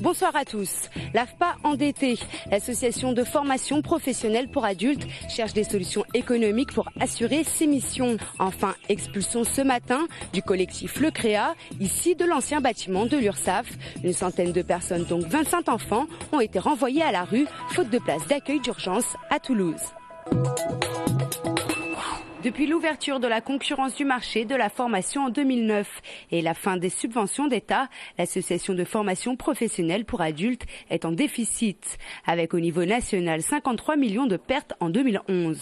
Bonsoir à tous. L'AFPA endetté, l'association de formation professionnelle pour adultes, cherche des solutions économiques pour assurer ses missions. Enfin, expulsion ce matin du collectif Le Créa, ici de l'ancien bâtiment de l'URSSAF. Une centaine de personnes, donc 25 enfants, ont été renvoyés à la rue, faute de place d'accueil d'urgence à Toulouse. Depuis l'ouverture de la concurrence du marché de la formation en 2009 et la fin des subventions d'État, l'association de formation professionnelle pour adultes est en déficit, avec au niveau national 53 millions de pertes en 2011.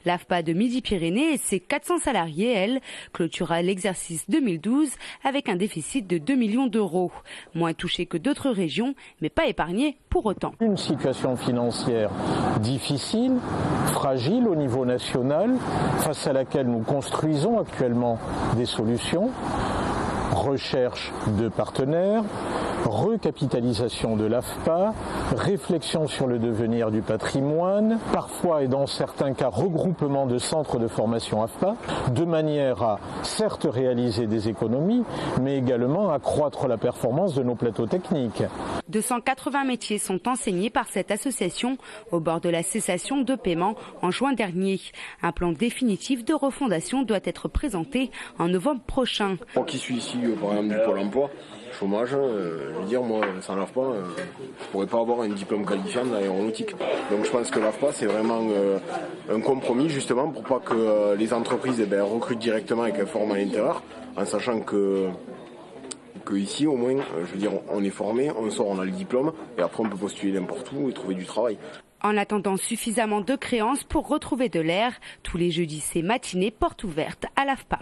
L'AFPA de Midi-Pyrénées et ses 400 salariés, elle, clôturera l'exercice 2012 avec un déficit de 2 millions d'euros. Moins touché que d'autres régions, mais pas épargné pour autant. Une situation financière difficile, fragile au niveau national, face à laquelle nous construisons actuellement des solutions, recherche de partenaires, recapitalisation de l'AFPA, réflexion sur le devenir du patrimoine, parfois et dans certains cas regroupement de centres de formation AFPA, de manière à certes réaliser des économies, mais également accroître la performance de nos plateaux techniques. 280 métiers sont enseignés par cette association au bord de la cessation de paiement en juin dernier. Un plan définitif de refondation doit être présenté en novembre prochain. Moi qui suis ici par exemple du Pôle emploi, chômage, je veux dire moi sans l'AFPA, je pourrais pas avoir un diplôme qualifiant dans l'aéronautique. Donc je pense que l'AFPA c'est vraiment un compromis justement pour pas que les entreprises recrutent directement et qu'elles forment à l'intérieur, en sachant que ici au moins, je veux dire, on est formé, on sort, on a le diplôme et après on peut postuler n'importe où et trouver du travail. En attendant suffisamment de créances pour retrouver de l'air, tous les jeudis c'est matinée porte ouverte à l'AFPA.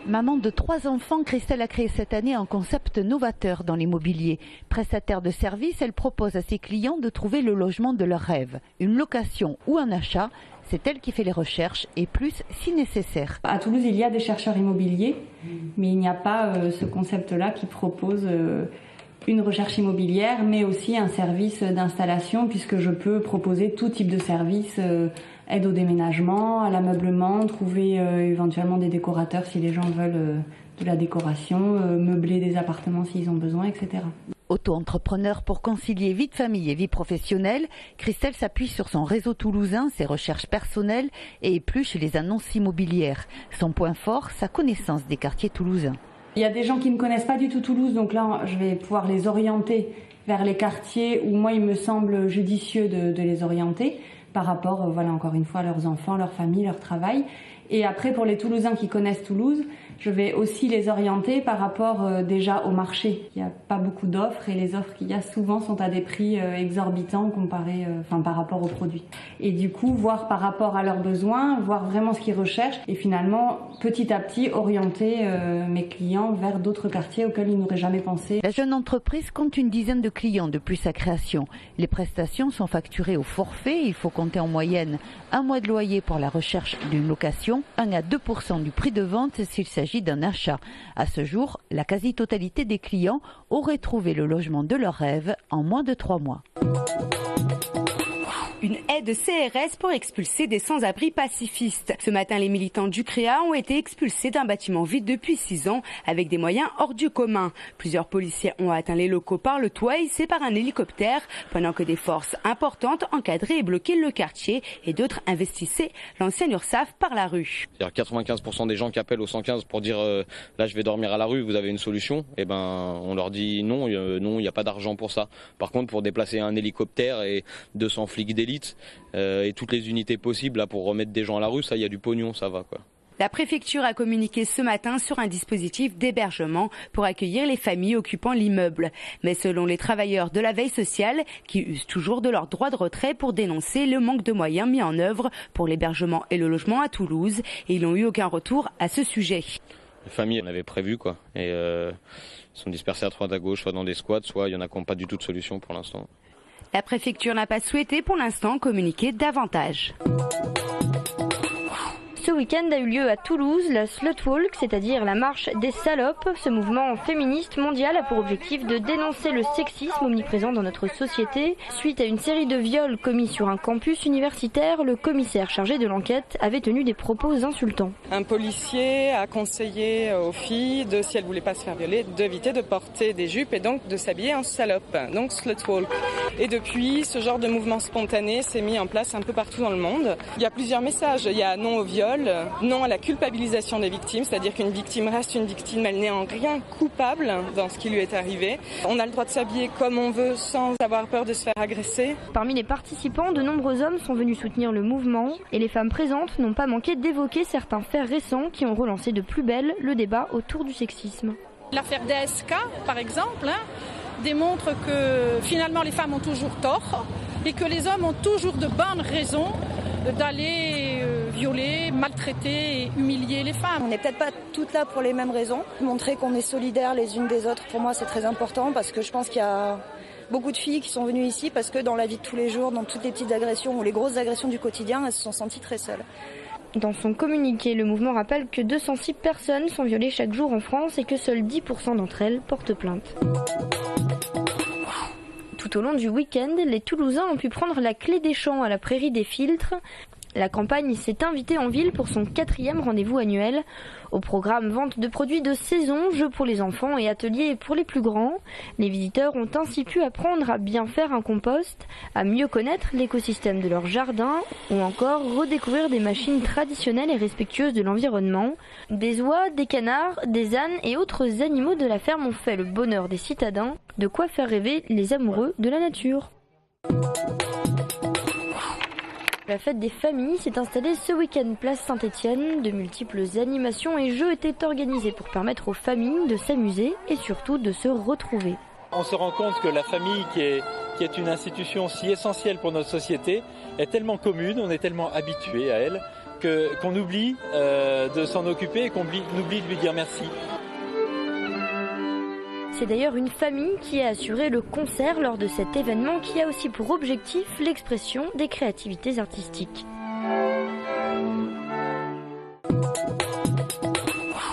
Maman de 3 enfants, Christelle a créé cette année un concept novateur dans l'immobilier. Prestataire de services, elle propose à ses clients de trouver le logement de leur rêve. Une location ou un achat, c'est elle qui fait les recherches et plus si nécessaire. À Toulouse, il y a des chercheurs immobiliers, mais il n'y a pas ce concept-là qui propose une recherche immobilière, mais aussi un service d'installation, puisque je peux proposer tout type de service, aide au déménagement, à l'ameublement, trouver éventuellement des décorateurs si les gens veulent de la décoration, meubler des appartements s'ils ont besoin, etc. Auto-entrepreneur pour concilier vie de famille et vie professionnelle, Christelle s'appuie sur son réseau toulousain, ses recherches personnelles et épluche les annonces immobilières. Son point fort, sa connaissance des quartiers toulousains. Il y a des gens qui ne connaissent pas du tout Toulouse, donc là je vais pouvoir les orienter vers les quartiers où moi il me semble judicieux de les orienter par rapport, voilà, encore une fois, à leurs enfants, leur famille, leur travail. Et après, pour les Toulousains qui connaissent Toulouse, je vais aussi les orienter par rapport déjà au marché. Il n'y a pas beaucoup d'offres et les offres qu'il y a souvent sont à des prix exorbitants comparés, par rapport aux produits. Et du coup, voir par rapport à leurs besoins, voir vraiment ce qu'ils recherchent et finalement, petit à petit, orienter mes clients vers d'autres quartiers auxquels ils n'auraient jamais pensé. La jeune entreprise compte une dizaine de clients depuis sa création. Les prestations sont facturées au forfait. Il faut compter en moyenne 1 mois de loyer pour la recherche d'une location, 1 à 2% du prix de vente s'il s'agit d'un achat. À ce jour, la quasi-totalité des clients auraient trouvé le logement de leur rêve en moins de 3 mois. Une aide CRS pour expulser des sans-abri pacifistes. Ce matin, les militants du CREA ont été expulsés d'un bâtiment vide depuis 6 ans avec des moyens hors du commun. Plusieurs policiers ont atteint les locaux par le toit hissé par un hélicoptère pendant que des forces importantes encadraient et bloquaient le quartier et d'autres investissaient l'ancienne URSSAF par la rue. 95% des gens qui appellent au 115 pour dire là je vais dormir à la rue, vous avez une solution, et on leur dit non, il n'y a pas d'argent pour ça. Par contre, pour déplacer un hélicoptère et 200 flics d'élite et toutes les unités possibles là, pour remettre des gens à la rue, ça, il y a du pognon, ça va quoi. La préfecture a communiqué ce matin sur un dispositif d'hébergement pour accueillir les familles occupant l'immeuble. Mais selon les travailleurs de la veille sociale, qui usent toujours de leur droit de retrait pour dénoncer le manque de moyens mis en œuvre pour l'hébergement et le logement à Toulouse, et ils n'ont eu aucun retour à ce sujet. Les familles en avaient prévu quoi, et sont dispersées à droite à gauche, soit dans des squats, soit il y en a qui n'ont pas du tout de solution pour l'instant. La préfecture n'a pas souhaité pour l'instant communiquer davantage. Ce week-end a eu lieu à Toulouse la Slut Walk, c'est-à-dire la marche des salopes. Ce mouvement féministe mondial a pour objectif de dénoncer le sexisme omniprésent dans notre société. Suite à une série de viols commis sur un campus universitaire, le commissaire chargé de l'enquête avait tenu des propos insultants. Un policier a conseillé aux filles, si elles ne voulaient pas se faire violer, d'éviter de porter des jupes et donc de s'habiller en salope, donc Slut Walk. Et depuis, ce genre de mouvement spontané s'est mis en place un peu partout dans le monde. Il y a plusieurs messages. Il y a non au viol, non à la culpabilisation des victimes, c'est-à-dire qu'une victime reste une victime, elle n'est en rien coupable dans ce qui lui est arrivé. On a le droit de s'habiller comme on veut sans avoir peur de se faire agresser. Parmi les participants, de nombreux hommes sont venus soutenir le mouvement et les femmes présentes n'ont pas manqué d'évoquer certains faits récents qui ont relancé de plus belle le débat autour du sexisme. L'affaire DSK, par exemple, démontre que finalement les femmes ont toujours tort et que les hommes ont toujours de bonnes raisons d'aller violer, maltraiter et humilier les femmes. On n'est peut-être pas toutes là pour les mêmes raisons. Montrer qu'on est solidaires les unes des autres, pour moi c'est très important parce que je pense qu'il y a beaucoup de filles qui sont venues ici parce que dans la vie de tous les jours, dans toutes les petites agressions ou les grosses agressions du quotidien, elles se sont senties très seules. Dans son communiqué, le mouvement rappelle que 206 personnes sont violées chaque jour en France et que seuls 10% d'entre elles portent plainte. Tout au long du week-end, les Toulousains ont pu prendre la clé des champs à la prairie des Filtres. La campagne s'est invitée en ville pour son 4e rendez-vous annuel. Au programme, vente de produits de saison, jeux pour les enfants et ateliers pour les plus grands. Les visiteurs ont ainsi pu apprendre à bien faire un compost, à mieux connaître l'écosystème de leur jardin ou encore redécouvrir des machines traditionnelles et respectueuses de l'environnement. Des oies, des canards, des ânes et autres animaux de la ferme ont fait le bonheur des citadins, de quoi faire rêver les amoureux de la nature. La fête des familles s'est installée ce week-end place Saint-Étienne. De multiples animations et jeux étaient organisés pour permettre aux familles de s'amuser et surtout de se retrouver. On se rend compte que la famille, qui est une institution si essentielle pour notre société, est tellement commune, on est tellement habitué à elle, qu'on oublie de s'en occuper et qu'on oublie de lui dire merci. C'est d'ailleurs une famille qui a assuré le concert lors de cet événement qui a aussi pour objectif l'expression des créativités artistiques.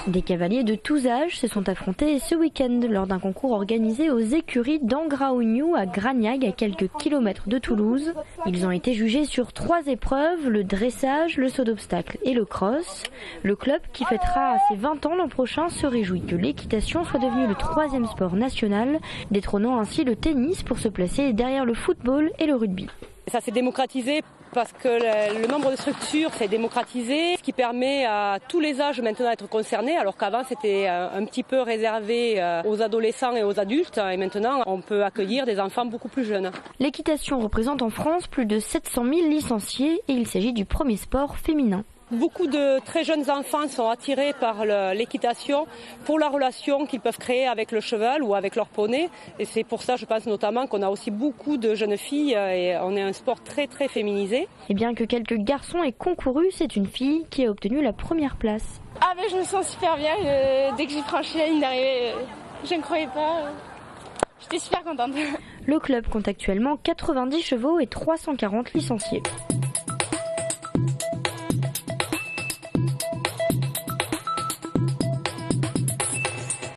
Des cavaliers de tous âges se sont affrontés ce week-end lors d'un concours organisé aux écuries d'Angraougnou à Gragnag, à quelques kilomètres de Toulouse. Ils ont été jugés sur 3 épreuves, le dressage, le saut d'obstacle et le cross. Le club, qui fêtera ses 20 ans l'an prochain, se réjouit que l'équitation soit devenue le 3e sport national, détrônant ainsi le tennis pour se placer derrière le football et le rugby. Ça s'est démocratisé parce que le nombre de structures s'est démocratisé, ce qui permet à tous les âges maintenant d'être concernés, alors qu'avant c'était un petit peu réservé aux adolescents et aux adultes, et maintenant on peut accueillir des enfants beaucoup plus jeunes. L'équitation représente en France plus de 700 000 licenciés et il s'agit du premier sport féminin. Beaucoup de très jeunes enfants sont attirés par l'équitation pour la relation qu'ils peuvent créer avec le cheval ou avec leur poney. Et c'est pour ça, je pense notamment, qu'on a aussi beaucoup de jeunes filles et on est un sport très très féminisé. Et bien que quelques garçons aient concouru, c'est une fille qui a obtenu la première place. Ah ben je me sens super bien. Dès que j'ai franchi la ligne d'arrivée, je ne croyais pas. J'étais super contente. Le club compte actuellement 90 chevaux et 340 licenciés.